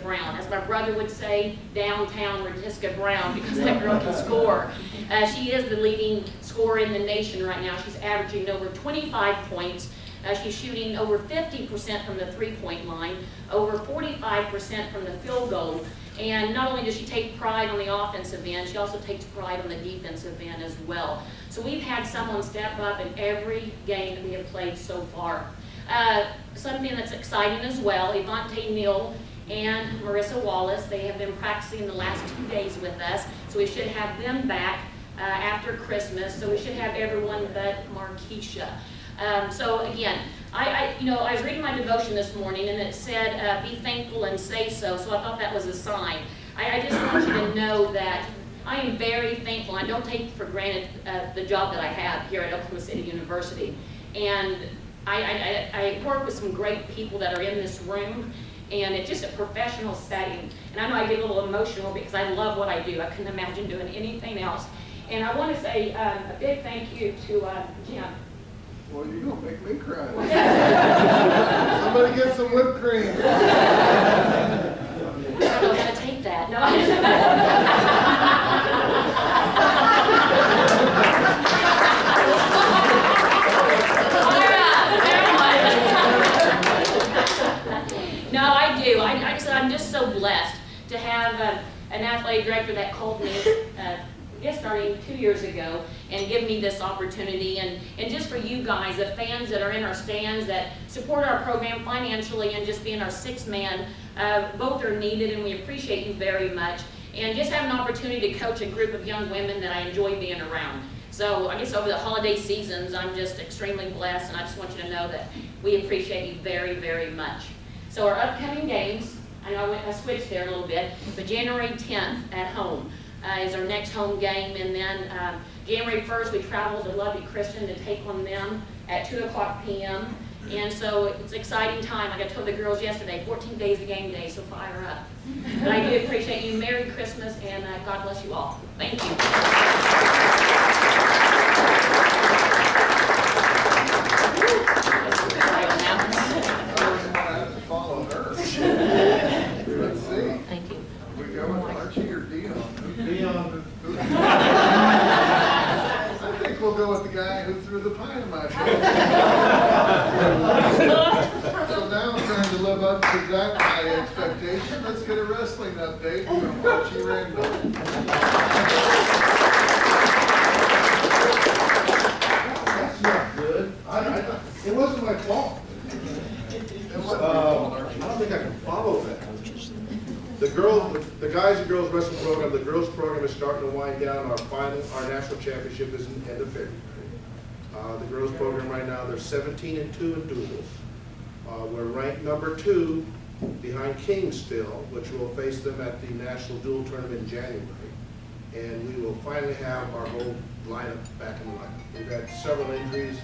Rateska Brown. As my brother would say, downtown Rateska Brown, because that girl can score. She is the leading scorer in the nation right now. She's averaging over 25 points. She's shooting over 50% from the three-point line, over 45% from the field goal. And not only does she take pride on the offensive end, she also takes pride on the defensive end as well. So we've had someone step up in every game that we have played so far. Something that's exciting as well, Yvonne Neal and Marissa Wallace, they have been practicing the last 2 days with us, so we should have them back after Christmas, so we should have everyone but Markeisha. So again, I was reading my devotion this morning, and it said, be thankful and say so, so I thought that was a sign. I just want you to know that I am very thankful. I don't take for granted the job that I have here at Oklahoma City University. And I work with some great people that are in this room, and it's just a professional setting. And I know I get a little emotional because I love what I do. I couldn't imagine doing anything else. And I want to say a big thank you to Jim. Well, you're going to make me cry. Somebody get some whipped cream. I don't know how to take that. No. No, I do. I'm just so blessed to have an athletic director that called me, starting 2 years ago, and give me this opportunity. And just for you guys, the fans that are in our stands that support our program financially and just being our sixth man, both are needed, and we appreciate you very much. And just have an opportunity to coach a group of young women that I enjoy being around. So I guess over the holiday seasons, I'm just extremely blessed, and I just want you to know that we appreciate you very, very much. So our upcoming games, I know I switched there a little bit, but January 10th at home is our next home game, and then January 1st we travel to Lovey Christian to take on them at 2:00 p.m. And so it's an exciting time. Like I told the girls yesterday, 14 days of game day, so fire up. But I do appreciate you. Merry Christmas, and God bless you all. Thank you. Follow her. Let's see. Thank you. We go with Archie or Dionne? Dionne. I think we'll go with the guy who threw the pie in my face. So now I'm trying to live up to that high expectation. Let's get a wrestling update from Archie Randall. That's not good. It wasn't my fault. I don't think I can follow that. The guys and girls wrestling program, the girls program is starting to wind down. Our national championship is in the end of February. The girls program right now, they're 17-2 in duels. We're ranked number 2 behind King still, which will face them at the national dual tournament in January. And we will finally have our whole lineup back in the lineup. We've had several injuries.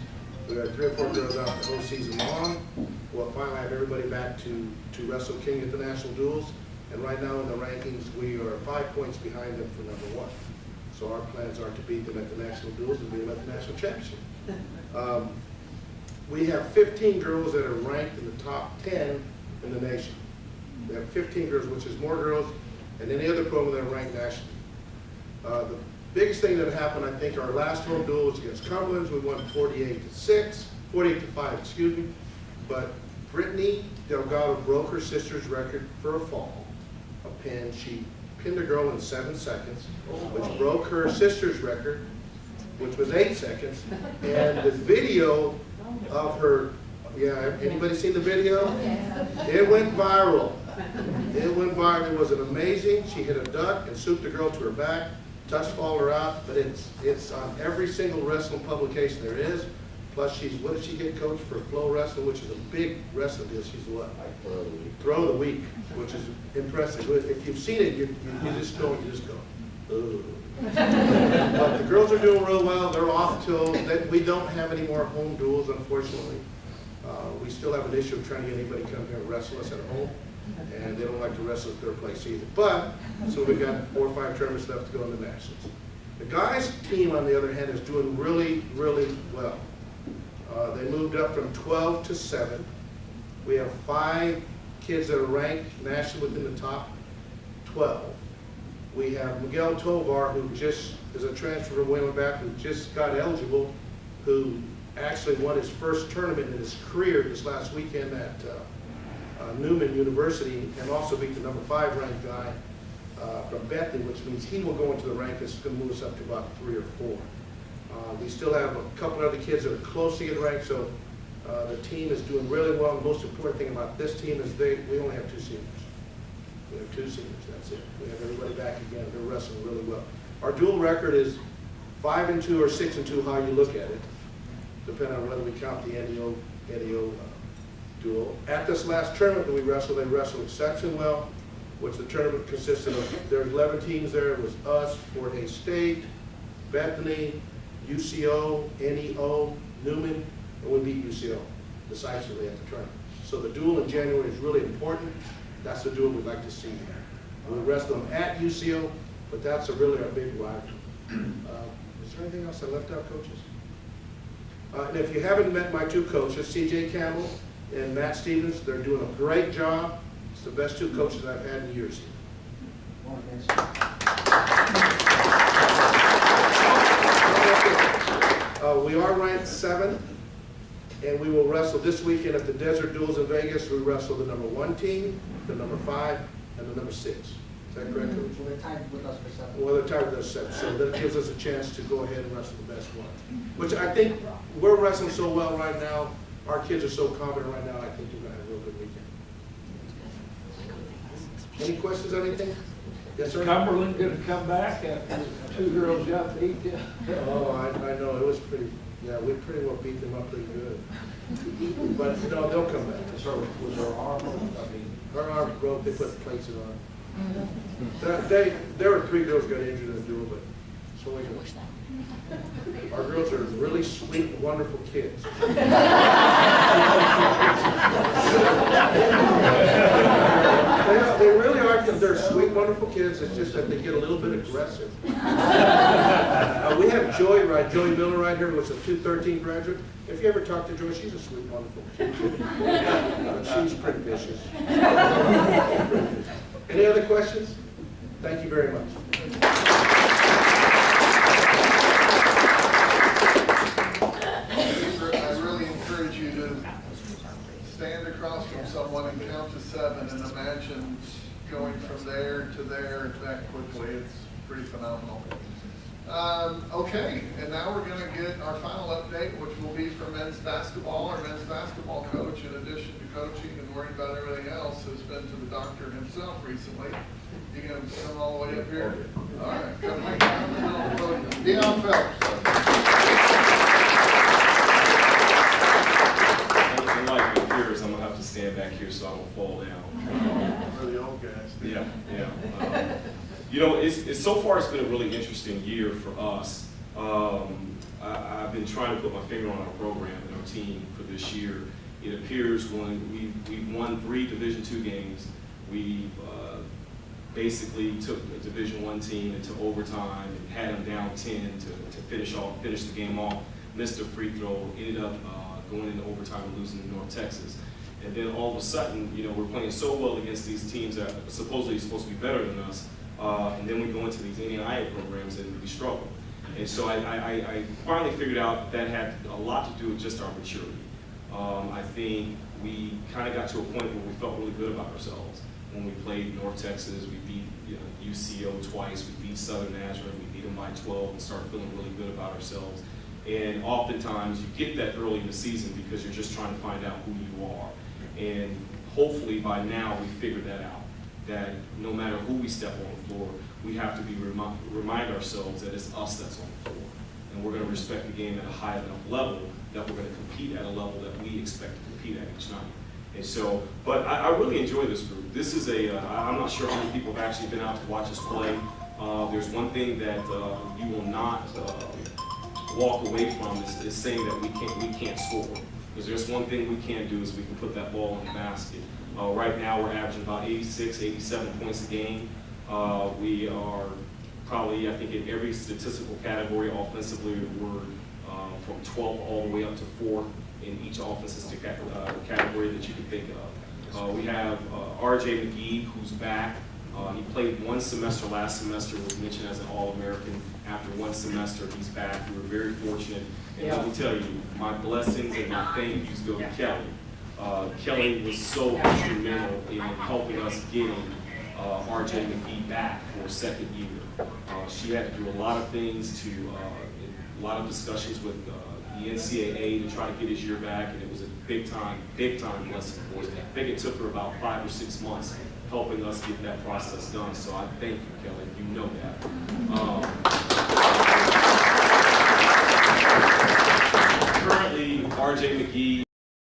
We've had 3 or 4 girls out the whole season long. We'll finally have everybody back to wrestle King at the national duels. And right now in the rankings, we are 5 points behind them for number 1. So our plans are to beat them at the national duels and beat them at the national championship. We have 15 girls that are ranked in the top 10 in the nation. We have 15 girls, which is more girls than any other program that are ranked nationally. The biggest thing that happened, I think, our last home duel was against Cumberland's. We won 48-5, excuse me. But Brieana Delgado broke her sister's record for a fall, a pin. She pinned a girl in 7 seconds, which broke her sister's record, which was 8 seconds. And the video of her, anybody seen the video? It went viral. It went viral. It was an amazing. She hit a duck and souped the girl to her back, touched fall her out, but it's on every single wrestling publication there is. Plus, what did she get, Coach, for Flow Wrestling, which is a big wrestling deal? She's what? Throw of the week, which is impressive. If you've seen it, you just go. Ugh. But the girls are doing real well. They're off till we don't have any more home duels, unfortunately. We still have an issue of trying to get anybody to come here and wrestle us at home, and they don't like to wrestle at their place either. But so we got 4 or 5 tournaments left to go in the nationals. The guys' team, on the other hand, is doing really, really well. They moved up from 12 to 7. We have 5 kids that are ranked nationally within the top 12. We have Miguel Tovar, who just is a transfer from Wayland Baptist, who just got eligible, who actually won his first tournament in his career this last weekend at Newman University, and also beat the number 5 ranked guy from Bethany, which means he will go into the rank that's going to move us up to about 3 or 4. We still have a couple other kids that are close to getting ranked, so the team is doing really well. The most important thing about this team is we only have 2 seniors. We have 2 seniors, that's it. We have everybody back again. They're wrestling really well. Our dual record is 5-2 or 6-2, how you look at it, depending on whether we count the NEO duel. At this last tournament that we wrestled, they wrestled exceptionally well, which the tournament consisted of, there were 11 teams there. It was us, Fort Hays State, Bethany, UCO, NEO, Newman, and we beat UCO decisively at the tournament. So the duel in January is really important. That's the duel we'd like to see here. We'll wrestle them at UCO, but that's really our big rivalry. Is there anything else I left out, coaches? And if you haven't met my 2 coaches, CJ Campbell and Matt Stevens, they're doing a great job. It's the best 2 coaches I've had in years. We are ranked 7th, and we will wrestle this weekend at the Desert Duels in Vegas. We wrestle the number 1 team, the number 5, and the number 6. Is that correct, Coach? Well, they're tied with us for 7. Well, they're tied with us 7, so that gives us a chance to go ahead and wrestle the best one. Which I think we're wrestling so well right now. Our kids are so confident right now. I think we're going to have a real good weekend. Any questions on anything? Yes, sir? Cumberland gonna come back after 2 girls got beat you? Oh, I know, it was pretty, yeah, we pretty well beat them up pretty good. But, no, they'll come back. So was her arm, I mean, Her arm broke, they put plates in on. There were 3 girls got injured in the duel, but so we our girls are really sweet, wonderful kids. They really are. They're sweet, wonderful kids. It's just that they get a little bit aggressive. We have Joy Miller right here, who's a 213 graduate. If you ever talk to Joy, she's a sweet, wonderful kid. But she's pretty vicious. Any other questions? Thank you very much. I really encourage you to stand across from someone and count to 7 and imagine going from there to there that quickly. It's pretty phenomenal. Okay, and now we're going to get our final update, which will be for men's basketball. Our men's basketball coach, in addition to coaching and worrying about everything else, has been to the doctor himself recently. You going to come all the way up here? All right, come right down the middle of the podium. Dionne Phelps. Like my peers, I'm gonna have to stand back here so I don't fall down. For the old guys. Yeah. You know, it's so far it's been a really interesting year for us. I've been trying to put my finger on our program and our team for this year. It appears when we've won 3 Division II games, we've basically took a Division I team into overtime and had them down 10 to finish the game off. Missed a free throw, ended up going into overtime and losing to North Texas. And then all of a sudden, you know, we're playing so well against these teams that supposedly are supposed to be better than us. And then we go into these NAIA programs and we struggle. And so I finally figured out that had a lot to do with just our maturity. I think we kind of got to a point where we felt really good about ourselves. When we played North Texas, we beat UCO twice, we beat Southern Nazareth, we beat them by 12 and started feeling really good about ourselves. And oftentimes you get that early in the season because you're just trying to find out who you are. And hopefully by now we figured that out, that no matter who we step on the floor, we have to be remind ourselves that it's us that's on the floor. And we're going to respect the game at a high enough level that we're going to compete at a level that we expect to compete at each night. And so, but I really enjoy this group. This is I'm not sure how many people have actually been out to watch us play. There's one thing that you will not walk away from is saying that we can't score. Because there's one thing we can't do is we can put that ball in the basket. Right now we're averaging about 86, 87 points a game. We are probably, I think, in every statistical category offensively, we're from 12 all the way up to 4 in each offensive category that you can think of. We have RJ McGee, who's back. He played one semester last semester, was mentioned as an All-American. After one semester, he's back. We were very fortunate. And let me tell you, my blessings and my thank yous go to Kelly. Kelly was so instrumental in helping us getting RJ McGee back for a second year. She had to do a lot of things a lot of discussions with the NCAA to try to get his year back, and it was a big time blessing for us. I think it took her about 5 or 6 months helping us get that process done, so I thank you, Kelly. You know that. Currently, RJ McGee